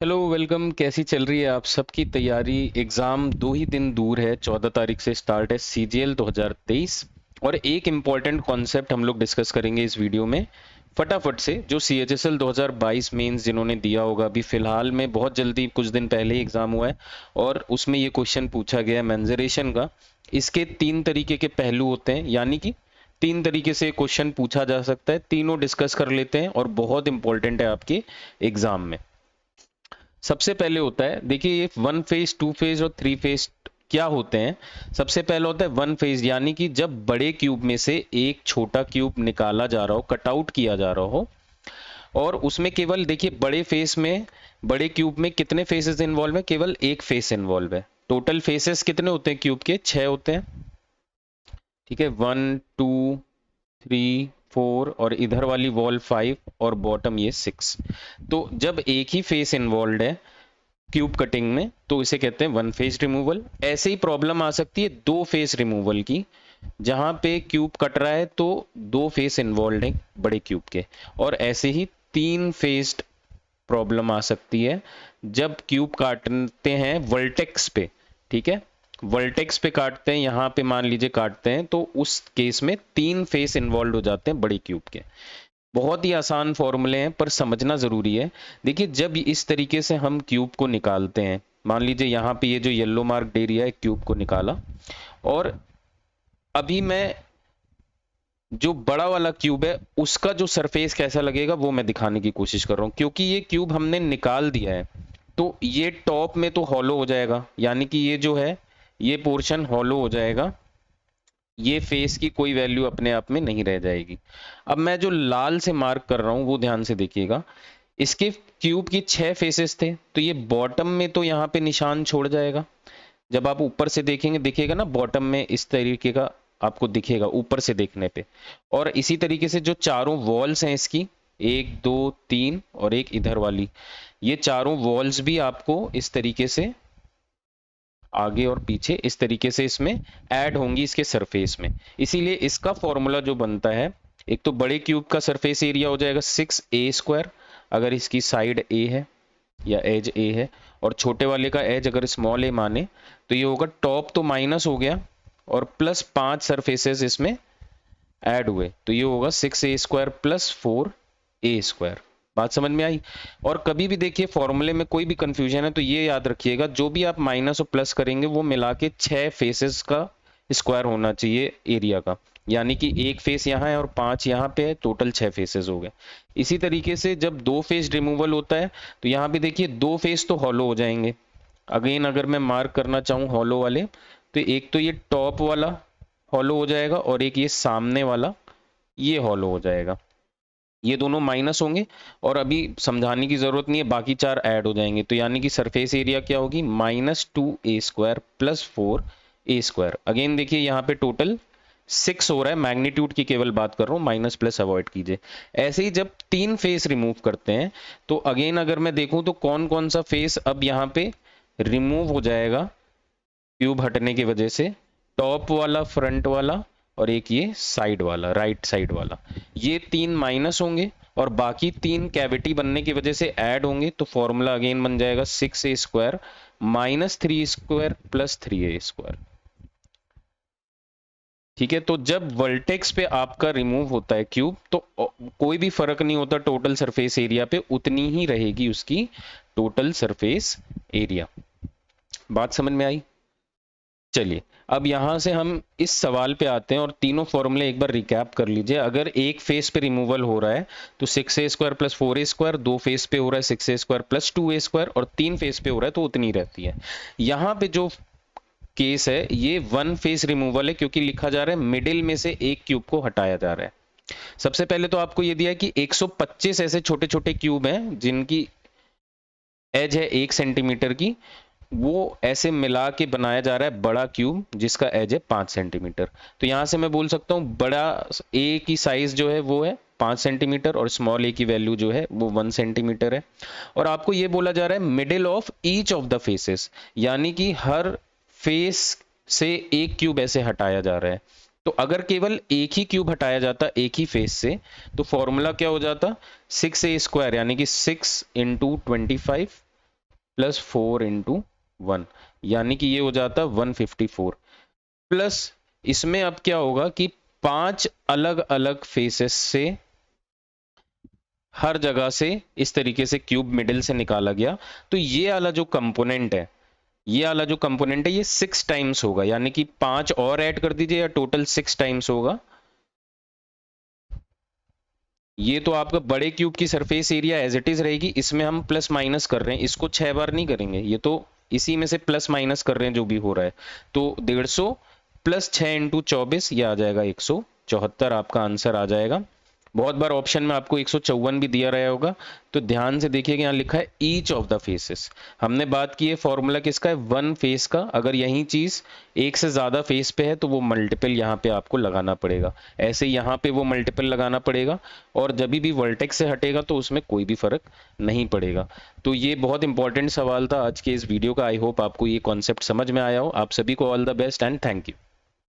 Hello welcome. कैसी चल रही है आप सबकी तैयारी? एग्ज़ाम 2 ही दिन दूर है, 14 तारीख से स्टार्ट है सीजीएल 2023। और एक इम्पॉर्टेंट कॉन्सेप्ट हम लोग डिस्कस करेंगे इस वीडियो में फटाफट से। जो सीएचएसएल 2022 मेंस जिन्होंने दिया होगा, अभी फिलहाल में बहुत जल्दी कुछ दिन पहले ही एग्ज़ाम हुआ है और उसमें ये क्वेश्चन पूछा गया है मेंसुरेशन का। इसके 3 तरीके के पहलू होते हैं, यानी कि 3 तरीके से क्वेश्चन पूछा जा सकता है। तीनों डिस्कस कर लेते हैं और बहुत इंपॉर्टेंट है आपके एग्जाम में। सबसे पहले होता है, देखिए ये 1 फेज 2 फेज और 3 फेज क्या होते हैं। सबसे पहले होता है 1 फेज, यानी कि जब बड़े क्यूब में से एक छोटा क्यूब निकाला जा रहा हो, कटआउट किया जा रहा हो, और उसमें केवल देखिए बड़े फेस में, बड़े क्यूब में कितने फेसेस इन्वॉल्व है? केवल एक फेस इन्वॉल्व है। टोटल फेसेस कितने होते हैं क्यूब के? 6 होते हैं। ठीक है, 1 2 3 4 और इधर वाली वॉल 5 और बॉटम ये 6। तो जब एक ही फेस इन्वॉल्व है क्यूब कटिंग में तो इसे कहते हैं 1 फेज रिमूवल। ऐसे ही प्रॉब्लम आ सकती है 2 फेज रिमूवल की, जहां पे क्यूब कट रहा है तो 2 फेस इन्वॉल्व है बड़े क्यूब के। और ऐसे ही 3 फेज प्रॉब्लम आ सकती है जब क्यूब काटते हैं वर्टेक्स पे। ठीक है, वर्टेक्स पे काटते हैं, यहां पे मान लीजिए काटते हैं, तो उस केस में 3 फेस इन्वॉल्व हो जाते हैं बड़े क्यूब के। बहुत ही आसान फॉर्मूले हैं पर समझना जरूरी है। देखिए जब इस तरीके से हम क्यूब को निकालते हैं, मान लीजिए यहाँ पे ये जो येलो मार्क एरिया है, क्यूब को निकाला, और अभी मैं जो बड़ा वाला क्यूब है उसका जो सरफेस कैसा लगेगा वो मैं दिखाने की कोशिश कर रहा हूँ। क्योंकि ये क्यूब हमने निकाल दिया है तो ये टॉप में तो हॉलो हो जाएगा, यानी कि ये जो है ये पोर्शन हॉलो हो जाएगा। ये फेस की कोई वैल्यू अपने आप में नहीं रह जाएगी। अब मैं जो लाल से मार्क कर रहा हूं वो ध्यान से देखिएगा। इसके क्यूब की 6 फेसेस थे तो ये बॉटम में तो यहाँ पे निशान छोड़ जाएगा। जब आप ऊपर से देखेंगे दिखेगा ना, बॉटम में इस तरीके का आपको दिखेगा ऊपर से देखने पे। और इसी तरीके से जो चारों वॉल्स हैं इसकी, 1 2 3 और एक इधर वाली, ये चारों वॉल्स भी आपको इस तरीके से आगे और पीछे इस तरीके से इसमें ऐड होंगी इसके सरफेस में। इसीलिए इसका फॉर्मूला जो बनता है, एक तो बड़े क्यूब का सरफेस एरिया हो जाएगा 6a² अगर इसकी साइड a है या एज a है, और छोटे वाले का एज अगर स्मॉल a माने तो ये होगा, टॉप तो माइनस हो गया और प्लस 5 सरफेसेस इसमें ऐड हुए तो ये होगा 6a² प्लस 4a²। बात समझ में आई? और कभी भी देखिए फॉर्मूले में कोई भी कंफ्यूजन है तो ये याद रखिएगा, जो भी आप माइनस और प्लस करेंगे वो मिला के 6 फेसेस का स्क्वायर होना चाहिए एरिया का। यानी कि एक फेस यहाँ है और 5 यहाँ पे है, टोटल 6 फेसेस हो गए। इसी तरीके से जब 2 फेज रिमूवल होता है तो यहाँ पे देखिए 2 फेस तो हॉलो हो जाएंगे। अगेन अगर मैं मार्क करना चाहूँ हॉलो वाले, तो एक तो ये टॉप वाला हॉलो हो जाएगा और एक ये सामने वाला ये हॉलो हो जाएगा। ये दोनों माइनस होंगे और अभी समझाने की जरूरत नहीं है, बाकी 4 ऐड हो जाएंगे। तो यानी कि सरफेस एरिया क्या होगी, -2a² प्लस 4a²। अगेन देखिए यहाँ पे टोटल 6 हो रहा है, मैग्नीट्यूड की केवल बात कर रहा हूँ, माइनस प्लस अवॉइड कीजिए। ऐसे ही जब 3 फेस रिमूव करते हैं तो अगेन अगर मैं देखूं तो कौन कौन सा फेस अब यहाँ पे रिमूव हो जाएगा क्यूब हटने की वजह से? टॉप वाला, फ्रंट वाला और एक ये साइड वाला, राइट साइड वाला, ये 3 माइनस होंगे और बाकी 3 कैविटी बनने की वजह से ऐड होंगे। तो फॉर्मूला अगेन बन जाएगा 6a² minus 3a² plus 3a²। ठीक है, तो जब वर्टेक्स पे आपका रिमूव होता है क्यूब तो कोई भी फर्क नहीं होता, टोटल सरफेस एरिया पे उतनी ही रहेगी उसकी टोटल सरफेस एरिया। बात समझ में आई? चलिए अब यहां से हम इस सवाल पे आते हैं और तीनों फॉर्मूले एक बार रिकैप कर लीजिए। अगर एक फेस पे रिमूवल हो रहा है तो 6a² प्लस 4a², 2 फेस पे हो रहा है 6a² प्लस 2a² और 3 फेस पे हो रहा है तो उतनी रहती है। यहाँ पे जो केस है ये 1 फेस रिमूवल है, क्योंकि लिखा जा रहा है मिडिल में से एक क्यूब को हटाया जा रहा है। सबसे पहले तो आपको ये दिया है कि 125 ऐसे छोटे छोटे क्यूब हैं जिनकी एज है 1 सेंटीमीटर की, वो ऐसे मिला के बनाया जा रहा है बड़ा क्यूब जिसका एज है 5 सेंटीमीटर। तो यहां से मैं बोल सकता हूं बड़ा ए की साइज जो है वो है 5 सेंटीमीटर और स्मॉल ए की वैल्यू जो है वो 1 सेंटीमीटर है। और आपको ये बोला जा रहा है middle of each of the faces, यानी कि हर फेस से एक क्यूब ऐसे हटाया जा रहा है। तो अगर केवल एक ही क्यूब हटाया जाता एक ही फेस से तो फॉर्मूला क्या हो जाता, 6a² यानी कि 6 × 25 प्लस 4 इंटू 1, यानी कि ये हो जाता है 154। प्लस इसमें अब क्या होगा कि 5 अलग अलग फेसेस से हर जगह से इस तरीके से क्यूब मिडिल से निकाला गया, तो ये वाला जो कंपोनेंट है, ये वाला जो कंपोनेंट है ये 6 टाइम्स होगा, यानी कि 5 और ऐड कर दीजिए या टोटल 6 टाइम्स होगा। ये तो आपका बड़े क्यूब की surface area as it is रहेगी, इसमें हम प्लस माइनस कर रहे हैं, इसको 6 बार नहीं करेंगे, ये तो इसी में से प्लस माइनस कर रहे हैं जो भी हो रहा है। तो 150 प्लस 6 इंटू 24, ये आ जाएगा 174, आपका आंसर आ जाएगा। बहुत बार ऑप्शन में आपको 154 भी दिया रहा होगा, तो ध्यान से देखिएगा, यहाँ लिखा है ईच ऑफ द फेसेस। हमने बात की है फॉर्मूला किसका है, वन फेस का। अगर यही चीज एक से ज्यादा फेस पे है तो वो मल्टीपल यहाँ पे आपको लगाना पड़ेगा, ऐसे यहाँ पे वो मल्टीपल लगाना पड़ेगा, और जब भी वर्टेक्स से हटेगा तो उसमें कोई भी फर्क नहीं पड़ेगा। तो ये बहुत इंपॉर्टेंट सवाल था आज के इस वीडियो का। आई होप आपको ये कॉन्सेप्ट समझ में आया हो। आप सभी को all the best and thank you.